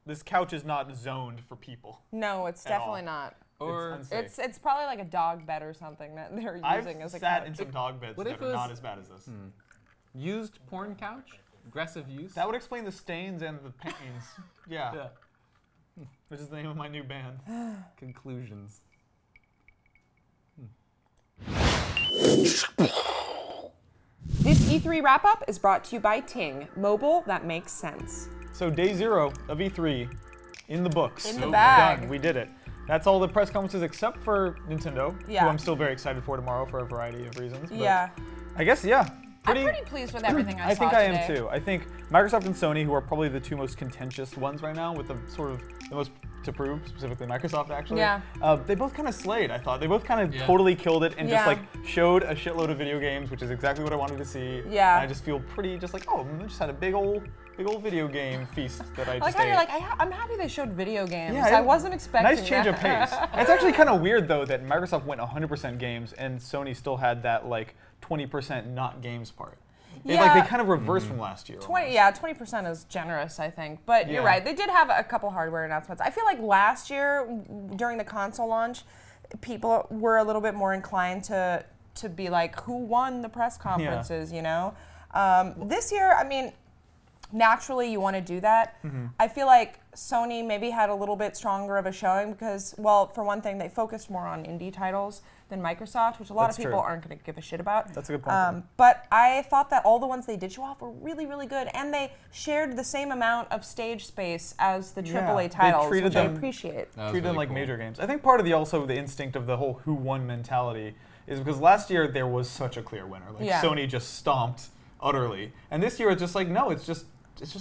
This couch is not zoned for people. No, it's definitely not. Or it's probably like a dog bed or something that they're using as a couch. I've sat in some dog beds that are not as bad as this. Used porn couch? Aggressive use? That would explain the stains and the pains. Yeah. Which is the name of my new band. Conclusions. This E3 wrap-up is brought to you by Ting, mobile that makes sense. So day 0 of E3 in the books. In the bag. Done. We did it. That's all the press conferences except for Nintendo, who I'm still very excited for tomorrow for a variety of reasons. But I guess, I'm pretty pleased with everything I saw think today. I am too. I think Microsoft and Sony, who are probably the two most contentious ones right now, with the most to prove, specifically Microsoft actually. They both kind of slayed, I thought. They both kind of totally killed it and just like showed a shitload of video games, which is exactly what I wanted to see. And I just feel pretty just like, oh, I just had a big old video game feast that I just like how you're like, I'm happy they showed video games. Yeah, I wasn't expecting nice change of pace. It's actually kind of weird though that Microsoft went 100% games and Sony still had that like 20% not games part. They kind of reversed from last year. 20% is generous, I think. But you're right. They did have a couple hardware announcements. I feel like last year, during the console launch, people were a little bit more inclined to be like, who won the press conferences, you know? This year, I mean, naturally you want to do that. I feel like Sony maybe had a little bit stronger of a showing because, well, for one thing, they focused more on indie titles than Microsoft, which a lot of people aren't going to give a shit about. That's a good point. But I thought that all the ones they did show off were really, really good, and they shared the same amount of stage space as the AAA titles, which I appreciate. Treated them like major games. I think part of the instinct of the whole who won mentality is because last year there was such a clear winner. Like Sony just stomped utterly, and this year it's just like no, it's just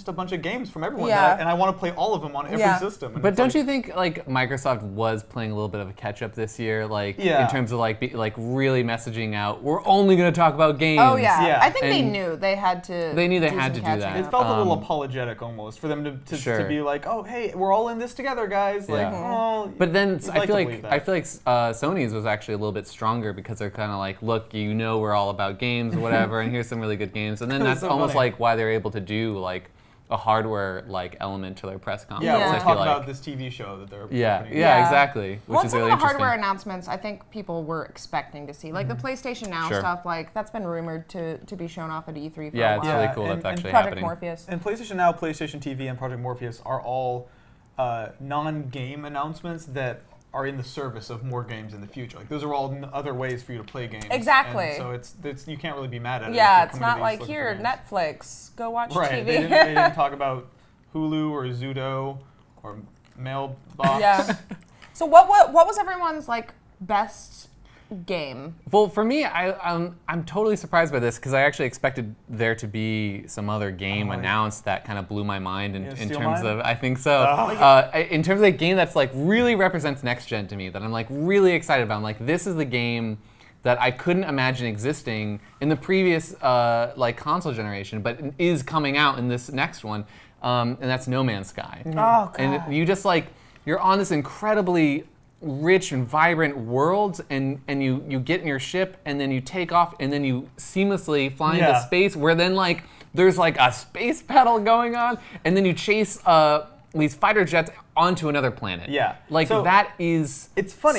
a bunch of games from everyone, and I want to play all of them on every system. And but don't you think like Microsoft was playing a little bit of a catch-up this year, like in terms of like really messaging out, we're only going to talk about games. Oh yeah, I think they knew they had to. They knew they had to do that. It felt a little apologetic almost for them to be like, oh hey, we're all in this together, guys. Like, oh. But then I feel like Sony's was actually a little bit stronger because they're kind of like, look, you know, we're all about games, or whatever, and here's some really good games, and then that's almost like why they're able to do like a hardware element to their press conference. Yeah, we'll talk about this TV show that they're opening. Exactly. Which is really some of the hardware announcements I think people were expecting to see, like the PlayStation Now stuff. Like that's been rumored to be shown off at E3 for a while. It's really cool that's actually Project happening. Morpheus. And PlayStation Now, PlayStation TV, and Project Morpheus are all non-game announcements that are in the service of more games in the future. Like those are all other ways for you to play games. Exactly. And so it's you can't really be mad at it. Yeah, it's not like here Netflix, go watch TV. They didn't talk about Hulu or Zudo or Mailbox. Yeah. So what was everyone's like best game? Well, for me, I'm totally surprised by this because I actually expected there to be some other game announced that kind of blew my mind in terms of, I think so. In terms of a game that's like really represents next gen to me, that I'm like really excited about. I'm like, this is the game that I couldn't imagine existing in the previous like console generation, but is coming out in this next one, and that's No Man's Sky. Oh God. And you just like, you're on this incredibly rich and vibrant world, and you get in your ship, and then you take off, and then you seamlessly fly into space, where then like there's like a space battle going on, and then you chase these fighter jets onto another planet. Yeah. Like so, that is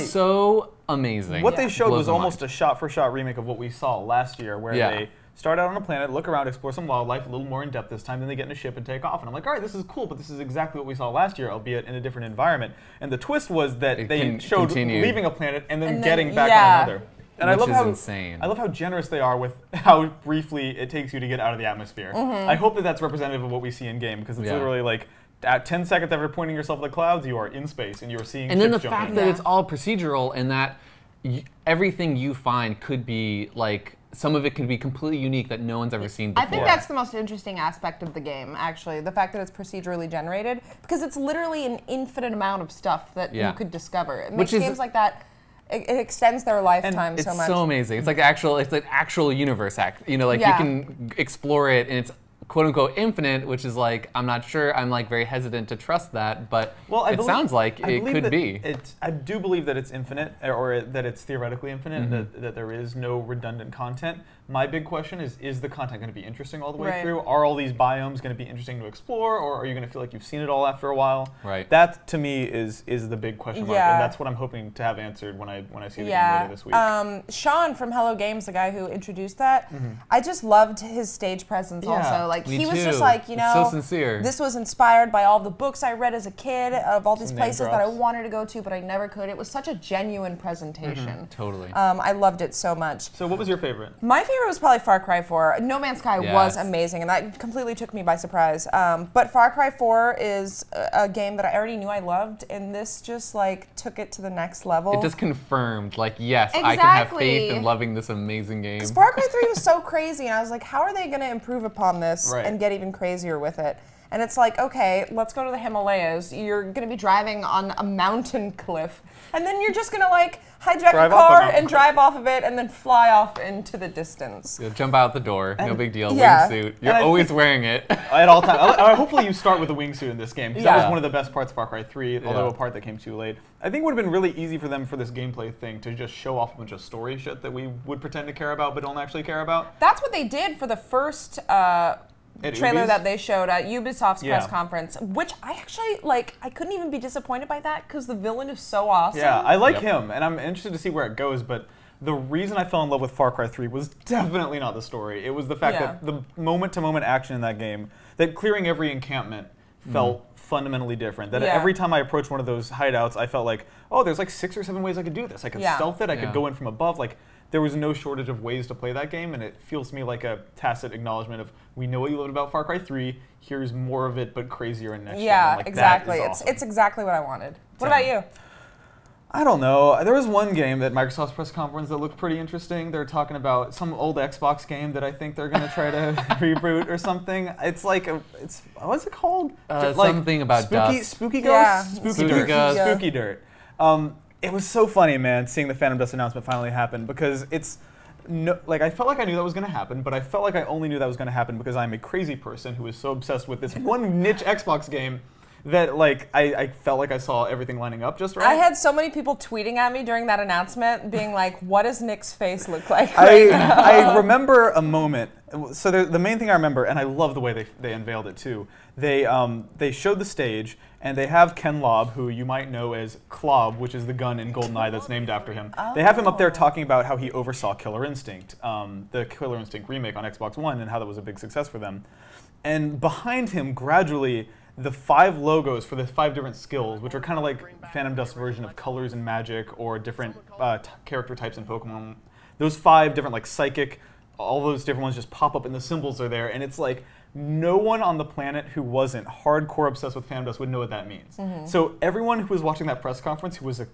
so amazing. What they showed was almost a shot-for-shot remake of what we saw last year, where they start out on a planet, look around, explore some wildlife, a little more in depth this time, then they get in a ship and take off. And I'm like, all right, this is cool, but this is exactly what we saw last year, albeit in a different environment. And the twist was that they showed leaving a planet and then getting back on another. And I love how generous they are with how briefly it takes you to get out of the atmosphere. I hope that that's representative of what we see in game, because it's literally like, at 10 seconds after pointing yourself at the clouds, you are in space and you are seeing ships jumping. And then the fact that it's all procedural and that everything you find could be like, some of it could be completely unique that no one's ever seen before. I think that's the most interesting aspect of the game, actually, the fact that it's procedurally generated, because it's literally an infinite amount of stuff that you could discover. It makes games like that, it extends their lifetime so much. It's so amazing. It's like actual universe you know, like you can explore it, and it's quote unquote infinite, which is like, I'm not sure, I'm like very hesitant to trust that, but it sounds like it could be. I do believe that it's infinite, or that it's theoretically infinite, that there is no redundant content. My big question is the content going to be interesting all the way through? Are all these biomes going to be interesting to explore, or are you going to feel like you've seen it all after a while? Right. That, to me, is the big question mark, and that's what I'm hoping to have answered when I see the game later this week. Sean from Hello Games, the guy who introduced that, I just loved his stage presence also. Like, he was just like, you know, so sincere. This was inspired by all the books I read as a kid, of all these places that I wanted to go to, but I never could. It was such a genuine presentation. Totally. I loved it so much. So what was your favorite? My favorite was probably Far Cry 4. No Man's Sky was amazing, and that completely took me by surprise. But Far Cry 4 is a game that I already knew I loved, and this just like took it to the next level. It just confirmed, like, yes, I can have faith in loving this amazing game. Far Cry 3 was so crazy, and I was like, how are they going to improve upon this and get even crazier with it? And it's like, okay, let's go to the Himalayas. You're going to be driving on a mountain cliff. And then you're just going to like hijack a car and drive off of it and then fly off into the distance. You'll jump out the door. No big deal. Wingsuit. You're always wearing it. At all times. Hopefully you start with a wingsuit in this game, because that was one of the best parts of Far Cry 3, although a part that came too late. I think it would have been really easy for them for this gameplay thing to just show off a bunch of story shit that we would pretend to care about but don't actually care about. That's what they did for the first trailer that they showed at Ubisoft's press conference, which I actually, like, I couldn't even be disappointed by that because the villain is so awesome. Yeah, I like him, and I'm interested to see where it goes, but the reason I fell in love with Far Cry 3 was definitely not the story. It was the fact that the moment-to-moment action in that game, that clearing every encampment felt fundamentally different. That every time I approached one of those hideouts, I felt like, oh, there's like 6 or 7 ways I could do this. I could stealth it, I could go in from above, like, there was no shortage of ways to play that game, and it feels to me like a tacit acknowledgement of, we know what you loved about Far Cry 3, here's more of it, but crazier and next gen. Yeah, like, exactly. Awesome. It's exactly what I wanted. What about you? I don't know. There was one game at Microsoft's press conference that looked pretty interesting. They're talking about some old Xbox game that I think they're going to try to reboot or something. It's like, what's it called? Like something about Spooky Ghost? Yeah. Spooky Dirt. It was so funny, man, seeing the Phantom Dust announcement finally happen, because it's like, I felt like I knew that was going to happen, but I felt like I only knew that was going to happen because I'm a crazy person who is so obsessed with this one niche Xbox game that, like, I felt like I saw everything lining up just right. I had so many people tweeting at me during that announcement, being like, what does Nick's face look like right now? I remember a moment. So the main thing I remember, and I love the way they unveiled it too, they showed the stage, and they have Ken Lobb, who you might know as Klobb, which is the gun in GoldenEye that's named after him. They have him up there talking about how he oversaw Killer Instinct, the Killer Instinct remake on Xbox One, and how that was a big success for them. And behind him, gradually, the 5 logos for the 5 different skills, which are kind of like Phantom Dust's version of colors in Magic or different character types in Pokemon. Those 5 different, like, psychic, all those different ones just pop up and the symbols are there, and it's like, no one on the planet who wasn't hardcore obsessed with Phantom Dust would know what that means. So everyone who was watching that press conference who was a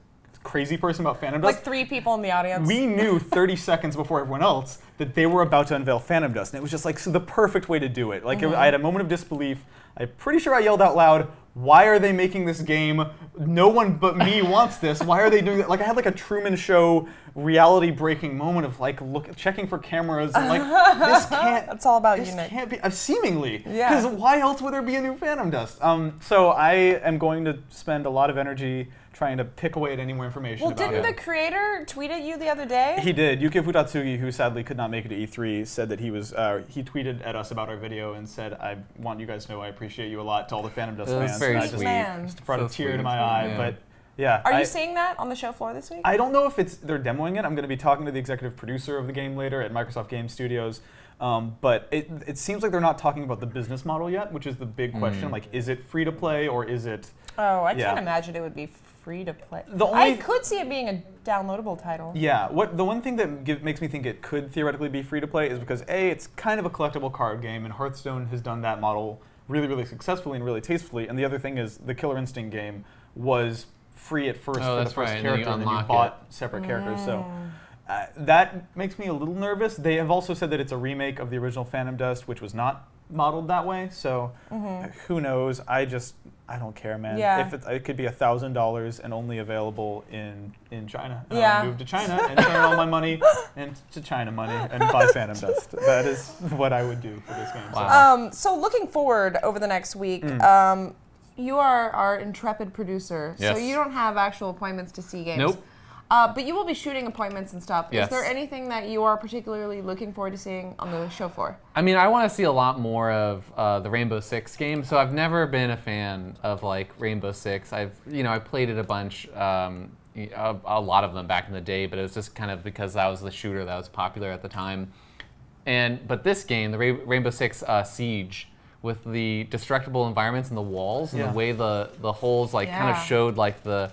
crazy person about Phantom Dust, like 3 people in the audience, we knew 30 seconds before everyone else that they were about to unveil Phantom Dust, and it was just like the perfect way to do it. Like, I had a moment of disbelief. I'm pretty sure I yelled out loud, why are they making this game? No one but me wants this. Why are they doing that? Like, I had like a Truman Show reality-breaking moment of like checking for cameras and like, this can't. That's all about this you, Nick. Can't be seemingly. Because why else would there be a new Phantom Dust? So I am going to spend a lot of energy trying to pick away at any more information about it. Well, didn't the creator tweet at you the other day? He did. Yuki Futatsugi, who sadly could not make it to E3, said that he was. He tweeted at us about our video and said, "I want you guys to know I appreciate you a lot." To all the Phantom Dust fans, very and sweet. I just brought a tear to my eye. But yeah, are you seeing that on the show floor this week? I don't know if they're demoing it. I'm going to be talking to the executive producer of the game later at Microsoft Game Studios. But it seems like they're not talking about the business model yet, which is the big question. Like, is it free to play or is it? Oh, I can't imagine it would be free to play. I could see it being a downloadable title. Yeah, the one thing that makes me think it could theoretically be free to play is because A, it's kind of a collectible card game, and Hearthstone has done that model really, really successfully and really tastefully. And the other thing is the Killer Instinct game was free at first for the first character, and then you bought separate characters. So that makes me a little nervous. They have also said that it's a remake of the original Phantom Dust, which was not modeled that way. So who knows? I don't care, man. Yeah. If it could be $1,000 and only available in China. I'll move to China and turn all my money into China money and buy Phantom Dust. That is what I would do for this game. Wow. So looking forward over the next week, you are our intrepid producer, Yes. so you don't have actual appointments to see games. Nope. But you will be shooting appointments and stuff. Yes. Is there anything that you are particularly looking forward to seeing on the show floor? I mean, I want to see a lot more of the Rainbow Six game. So I've never been a fan of like Rainbow Six. I played it a bunch, a lot of them back in the day, but it was just kind of because that was the shooter that was popular at the time. But this game, the Rainbow Six Siege, with the destructible environments and the walls and the way the holes kind of showed like the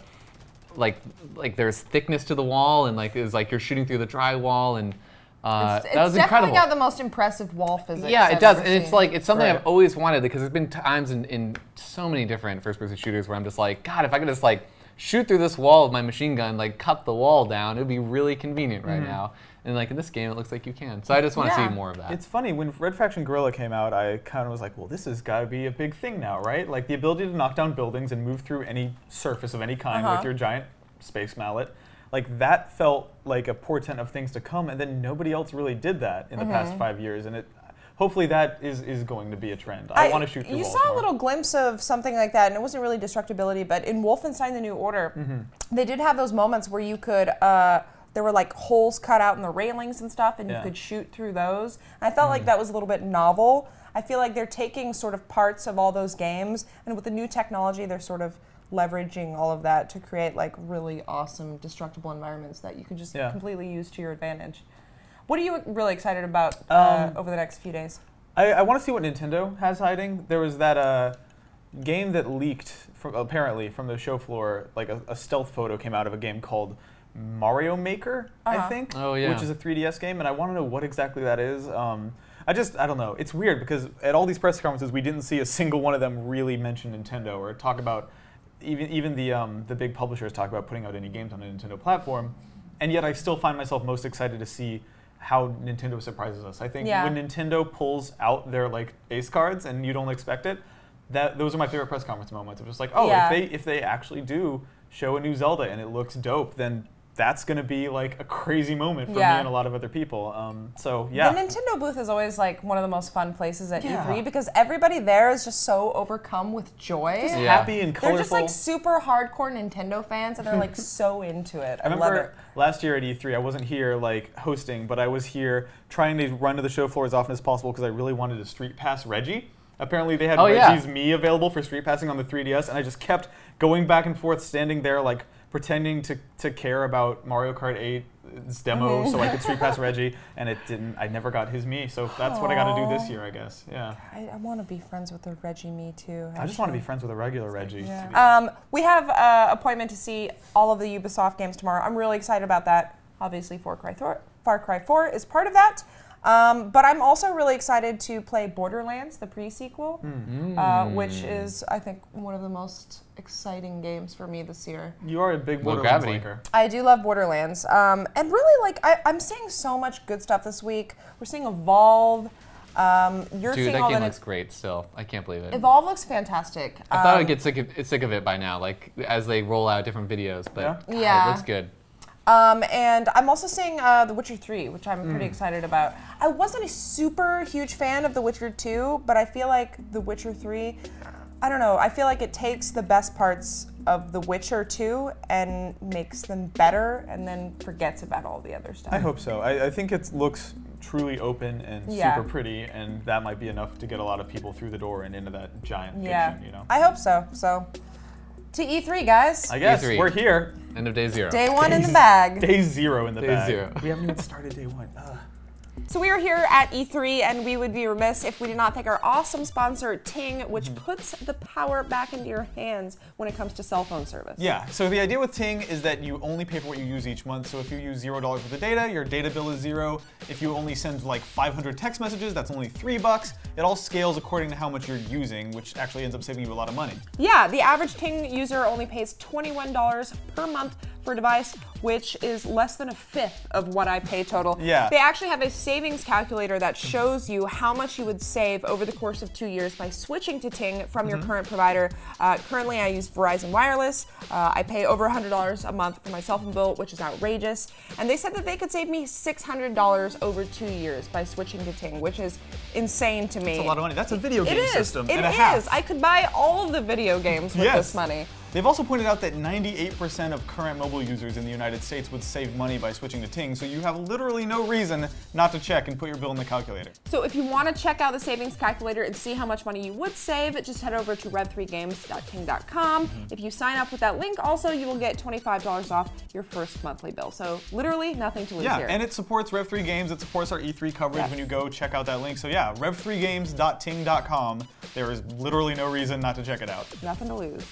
there's thickness to the wall, and like it was like you're shooting through the drywall, and that was it's incredible. definitely got the most impressive wall physics. Yeah, I've it does, ever and it's seen. like it's something I've always wanted, because there's been times in so many different first-person shooters where I'm just like, God, if I could just like shoot through this wall with my machine gun, like cut the wall down, it would be really convenient right now. And like in this game, it looks like you can. So I just want to see more of that. It's funny, when Red Faction Guerrilla came out, I kind of was like, well, this has got to be a big thing now, right? Like the ability to knock down buildings and move through any surface of any kind with your giant space mallet. Like that felt like a portent of things to come, and then nobody else really did that in the past 5 years. And hopefully that is going to be a trend. I want to shoot through walls You saw more. a little glimpse of something like that, and it wasn't really destructibility, but in Wolfenstein the New Order, they did have those moments where you could, there were like holes cut out in the railings and stuff, and you could shoot through those. And I felt like that was a little bit novel. I feel like they're taking sort of parts of all those games, and with the new technology, they're sort of leveraging all of that to create like really awesome destructible environments that you can just completely use to your advantage. What are you really excited about over the next few days? I want to see what Nintendo has hiding. There was that game that leaked apparently from the show floor, like a stealth photo came out of a game called Mario Maker, I think, which is a 3DS game, and I want to know what exactly that is. I don't know. It's weird because at all these press conferences, we didn't see a single one of them really mention Nintendo or talk about, even the big publishers talk about putting out any games on a Nintendo platform, and yet I still find myself most excited to see how Nintendo surprises us. I think when Nintendo pulls out their like ace cards and you don't expect it, those are my favorite press conference moments. I'm just like, if they actually do show a new Zelda and it looks dope, then that's going to be like a crazy moment for me and a lot of other people. The Nintendo booth is always like one of the most fun places at E3 because everybody there is just so overcome with joy. Just happy and colorful. They're just like super hardcore Nintendo fans, and they're like so into it. I love it. Last year at E3, I wasn't here like hosting, but I was here trying to run to the show floor as often as possible because I really wanted to Street Pass Reggie. Apparently they had Reggie's Mii available for Street Passing on the 3DS, and I just kept going back and forth, standing there like pretending to care about Mario Kart 8's demo so I could Street Pass Reggie, and it didn't. I never got his Mii, so that's what I got to do this year, I guess. Yeah. I want to be friends with the Reggie Mii too. I just want to be friends with a regular Reggie. Yeah. We have an appointment to see all of the Ubisoft games tomorrow. I'm really excited about that. Obviously, Far Cry 4 is part of that. But I'm also really excited to play Borderlands, the pre-sequel, which is, I think, one of the most exciting games for me this year. You are a big Borderlands liker. I do love Borderlands. And really, like, I'm seeing so much good stuff this week. We're seeing Evolve. Dude, that game looks great still. I can't believe it. Evolve looks fantastic. I thought I'd get sick of it by now, like, as they roll out different videos, but God, it looks good. And I'm also seeing The Witcher 3, which I'm pretty excited about. I wasn't a super huge fan of The Witcher 2, but I feel like The Witcher 3, I don't know, I feel like it takes the best parts of The Witcher 2 and makes them better and then forgets about all the other stuff. I hope so. I think it looks truly open and super pretty, and that might be enough to get a lot of people through the door and into that giant fiction, you know? I hope so. So, to E3, guys. I guess E3. We're here. End of day 0. Day 1 in the bag. Day 0 in the bag. Day 0. We haven't even started day 1. So we are here at E3, and we would be remiss if we did not thank our awesome sponsor, Ting, which puts the power back into your hands when it comes to cell phone service. Yeah, so the idea with Ting is that you only pay for what you use each month. So if you use $0 worth of data, your data bill is 0. If you only send like 500 text messages, that's only $3. It all scales according to how much you're using, which actually ends up saving you a lot of money. Yeah, the average Ting user only pays $21 per month for a device, which is less than a fifth of what I pay total. Yeah. They actually have a savings calculator that shows you how much you would save over the course of 2 years by switching to Ting from your current provider. Currently, I use Verizon Wireless. I pay over $100 a month for my cell phone bill, which is outrageous. And they said that they could save me $600 over 2 years by switching to Ting, which is insane to me. That's a lot of money. That's a video game system and a half. I could buy all of the video games with this money. They've also pointed out that 98% of current mobile users in the United States would save money by switching to Ting, so you have literally no reason not to check and put your bill in the calculator. So if you want to check out the savings calculator and see how much money you would save, just head over to rev3games.ting.com. If you sign up with that link, also you will get $25 off your first monthly bill. So literally nothing to lose here. Yeah, and it supports Rev3 Games. It supports our E3 coverage when you go check out that link. So yeah, rev3games.ting.com. There is literally no reason not to check it out. Nothing to lose.